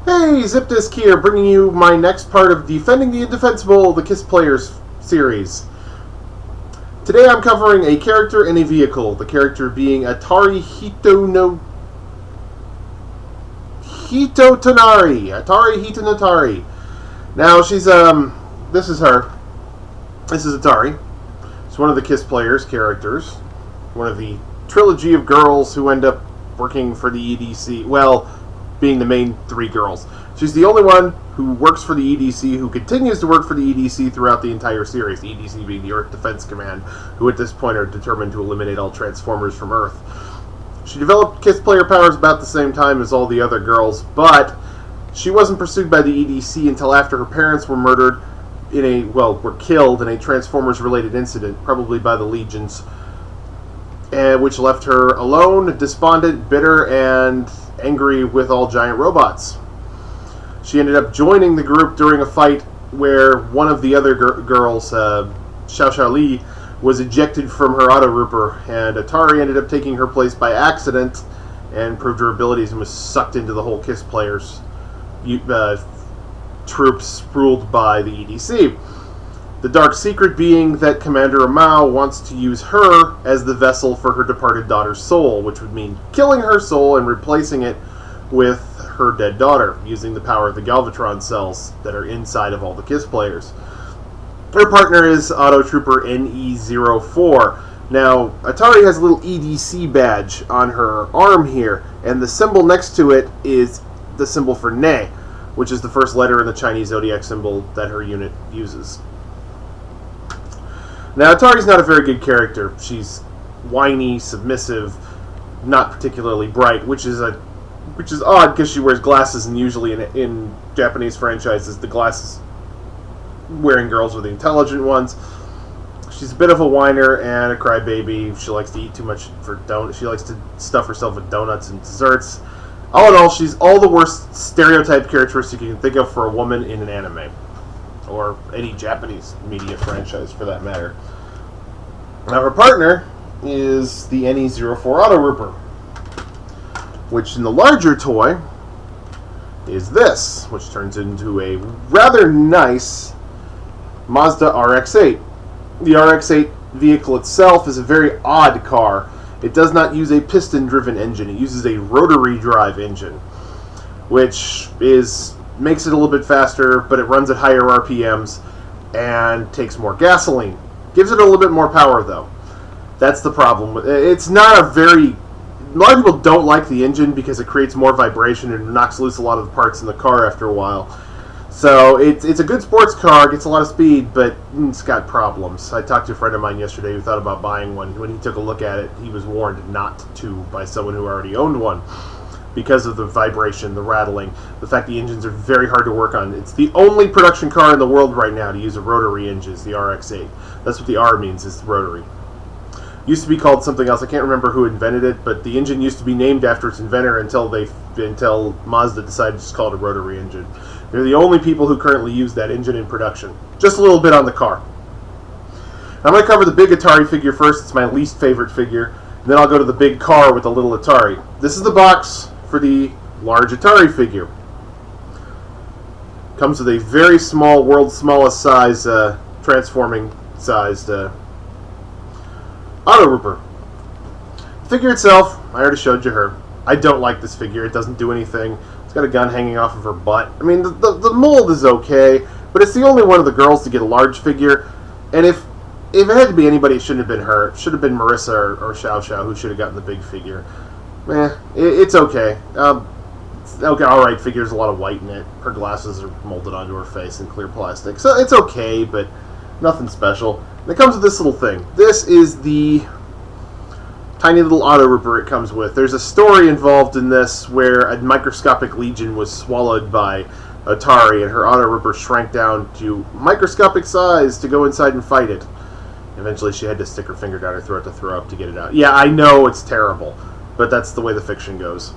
Hey, ZipDisc here, bringing you my next part of Defending the Indefensible, the Kiss Players series. Today I'm covering a character and a vehicle, the character being Atari Hitotonari. Atari Hitonotari. Now, she's, this is her. This is Atari. She's one of the Kiss Players characters. One of the trilogy of girls who end up working for the EDC. Well, being the main three girls. She's the only one who works for the EDC, who continues to work for the EDC throughout the entire series, the EDC being the Earth Defense Command, who at this point are determined to eliminate all Transformers from Earth. She developed Kiss player powers about the same time as all the other girls, but she wasn't pursued by the EDC until after her parents were murdered were killed in a Transformers-related incident, probably by the Legions, which left her alone, despondent, bitter, and angry with all giant robots. She ended up joining the group during a fight where one of the other girls, Xiao Li, was ejected from her Autorooper, and Atari ended up taking her place by accident and proved her abilities and was sucked into the whole Kiss Players troops ruled by the EDC. The dark secret being that Commander Mao wants to use her as the vessel for her departed daughter's soul, which would mean killing her soul and replacing it with her dead daughter, using the power of the Galvatron cells that are inside of all the Kiss Players. Her partner is Autotrooper NE04. Now, Atari has a little EDC badge on her arm here, and the symbol next to it is the symbol for Ne, which is the first letter in the Chinese zodiac symbol that her unit uses. Now, Atari's not a very good character. She's whiny, submissive, not particularly bright, which is odd because she wears glasses, and usually in Japanese franchises, the glasses-wearing girls are the intelligent ones. She's a bit of a whiner and a crybaby. She likes to eat too much for donuts. She likes to stuff herself with donuts and desserts. All in all, she's all the worst stereotype characteristic you can think of for a woman in an anime, or any Japanese media franchise for that matter. Now, her partner is the NE04 Autorooper, which in the larger toy is this, which turns into a rather nice Mazda RX-8. The RX-8 vehicle itself is a very odd car. It does not use a piston-driven engine. It uses a rotary drive engine, which makes it a little bit faster, but it runs at higher RPMs and takes more gasoline. Gives it a little bit more power, though. That's the problem. It's not a lot of people don't like the engine because it creates more vibration and knocks loose a lot of the parts in the car after a while. So it's a good sports car, gets a lot of speed, but it's got problems. I talked to a friend of mine yesterday who thought about buying one. When he took a look at it, he was warned not to by someone who already owned one, because of the vibration, the rattling, the fact the engines are very hard to work on. It's the only production car in the world right now to use a rotary engine, the RX-8. That's what the R means, is rotary. Used to be called something else. I can't remember who invented it, but the engine used to be named after its inventor until Mazda decided to just call it a rotary engine. They're the only people who currently use that engine in production. Just a little bit on the car. I'm going to cover the big Atari figure first. It's my least favorite figure. And then I'll go to the big car with the little Atari. This is the box for the large Atari figure. Comes with a very small, world's smallest size, transforming sized Autorooper. The figure itself, I already showed you her. I don't like this figure. It doesn't do anything. It's got a gun hanging off of her butt. I mean, the mold is okay, but it's the only one of the girls to get a large figure. And if it had to be anybody, it shouldn't have been her. It should have been Marissa or Xiao who should have gotten the big figure. It's okay. Okay, alright, figure's a lot of white in it. Her glasses are molded onto her face in clear plastic. So it's okay, but nothing special. And it comes with this little thing. This is the tiny little Autorooper it comes with. There's a story involved in this where a microscopic legion was swallowed by Atari, and her Autorooper shrank down to microscopic size to go inside and fight it. Eventually she had to stick her finger down her throat to throw up to get it out. Yeah, I know it's terrible, but that's the way the fiction goes.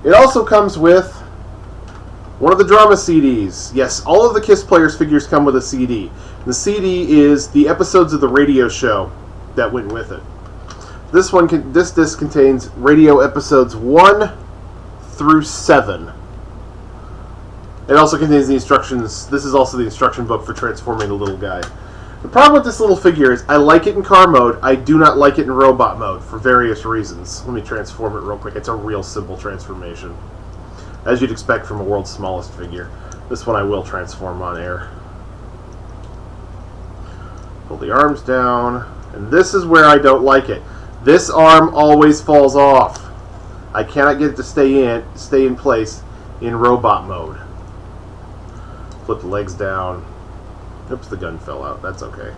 It also comes with one of the drama CDs. Yes, all of the Kiss Players figures come with a CD. The CD is the episodes of the radio show that went with it. This disc contains radio episodes 1 through 7 It also contains the instructions. This is also the instruction book for transforming the little guy. The problem with this little figure is I like it in car mode. I do not like it in robot mode for various reasons. Let me transform it real quick. It's a real simple transformation, as you'd expect from a world's smallest figure. This one I will transform on air. Pull the arms down, and this is where I don't like it. This arm always falls off. I cannot get it to stay in place in robot mode. Flip the legs down. Oops, the gun fell out. That's okay.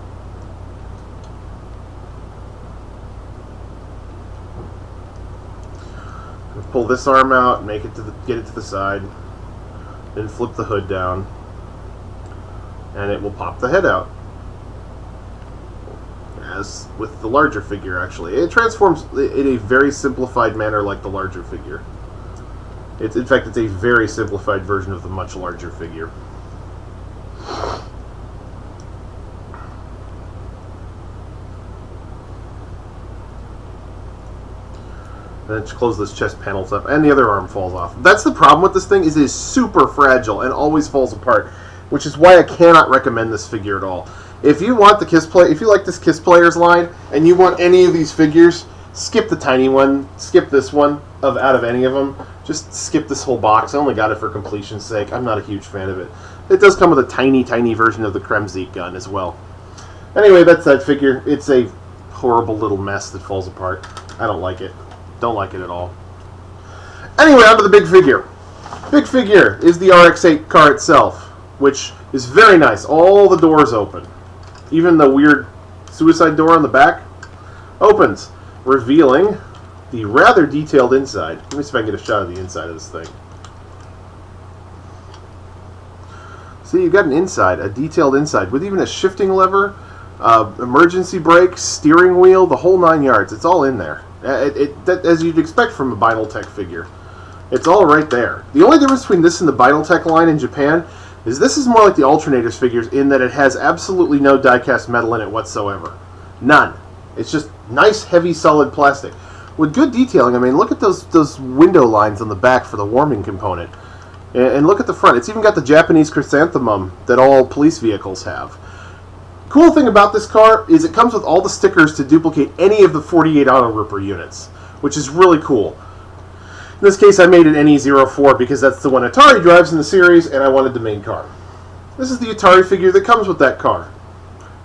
Pull this arm out, make it get it to the side, then flip the hood down, and it will pop the head out. As with the larger figure, actually, it transforms in a very simplified manner, like the larger figure. In fact, it's a very simplified version of the much larger figure. Then close those chest panels up, and the other arm falls off. That's the problem with this thing, is it is super fragile and always falls apart, which is why I cannot recommend this figure at all. If you want the if you like this Kiss Players line, and you want any of these figures, skip the tiny one, skip this one out of any of them. Just skip this whole box. I only got it for completion's sake. I'm not a huge fan of it. It does come with a tiny, tiny version of the Kremzik gun as well. Anyway, that's that figure. It's a horrible little mess that falls apart. I don't like it. Don't like it at all. Anyway, on to the big figure. Big figure is the RX-8 car itself, which is very nice. All the doors open. Even the weird suicide door on the back opens, revealing the rather detailed inside. Let me see if I can get a shot of the inside of this thing. See, you've got an inside, a detailed inside, with even a shifting lever, emergency brakes, steering wheel, the whole 9 yards. It's all in there. As you'd expect from a Binaltech figure. It's all right there. The only difference between this and the Binaltech line in Japan is this is more like the Alternators figures in that it has absolutely no die-cast metal in it whatsoever. None. It's just nice, heavy, solid plastic. With good detailing. I mean, look at those window lines on the back for the warming component. And look at the front. It's even got the Japanese chrysanthemum that all police vehicles have. Cool thing about this car is it comes with all the stickers to duplicate any of the 48 Autorooper units, which is really cool. In this case, I made an NE04 because that's the one Atari drives in the series, and I wanted the main car. This is the Atari figure that comes with that car.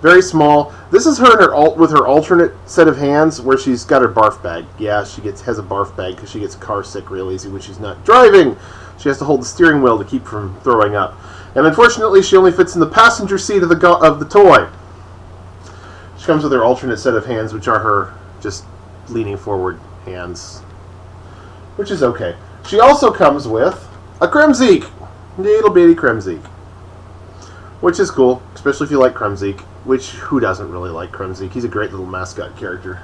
Very small. This is her with her alternate set of hands where she's got her barf bag. Yeah, she has a barf bag because she gets car sick real easy when she's not driving. She has to hold the steering wheel to keep from throwing up. And unfortunately, she only fits in the passenger seat of the toy. She comes with her alternate set of hands, which are her just leaning forward hands, which is okay. She also comes with a Kremzik, little bitty Kremzik, which is cool, especially if you like Kremzik, which who doesn't really like Kremzik? He's a great little mascot character.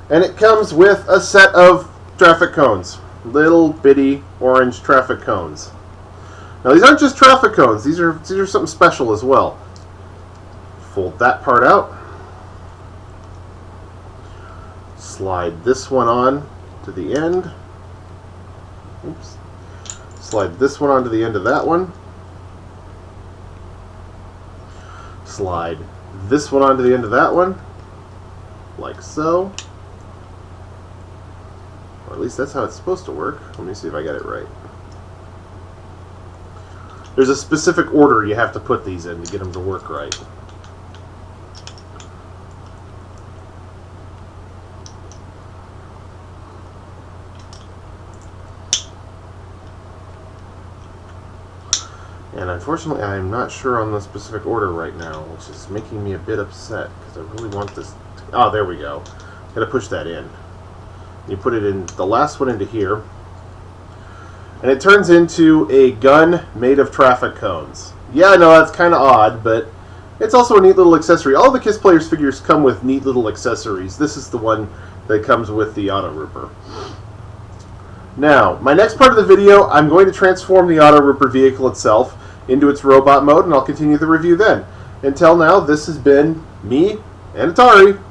And it comes with a set of traffic cones, little bitty orange traffic cones. Now these aren't just traffic cones, these are something special as well. Fold that part out. Slide this one on to the end. Oops. Slide this one onto the end of that one. Slide this one onto the end of that one, like so. Or at least that's how it's supposed to work. Let me see if I got it right. There's a specific order you have to put these in to get them to work right. And unfortunately, I am not sure on the specific order right now, which is making me a bit upset because I really want this. Oh, there we go. Got to push that in. You put it in, the last one into here, and it turns into a gun made of traffic cones. Yeah, I know that's kind of odd, but it's also a neat little accessory. All the Kiss Players figures come with neat little accessories. This is the one that comes with the Autorooper. Now, my next part of the video, I'm going to transform the Autorooper vehicle itself into its robot mode, and I'll continue the review then. Until now, this has been me and Atari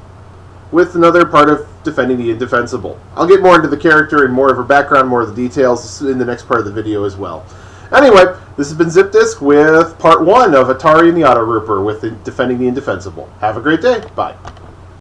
with another part of defending the Indefensible. I'll get more into the character and more of her background, more of the details in the next part of the video as well. Anyway, This has been Zip Disc with part 1 of Atari and the Autorooper with Defending the Indefensible. Have a great day. Bye.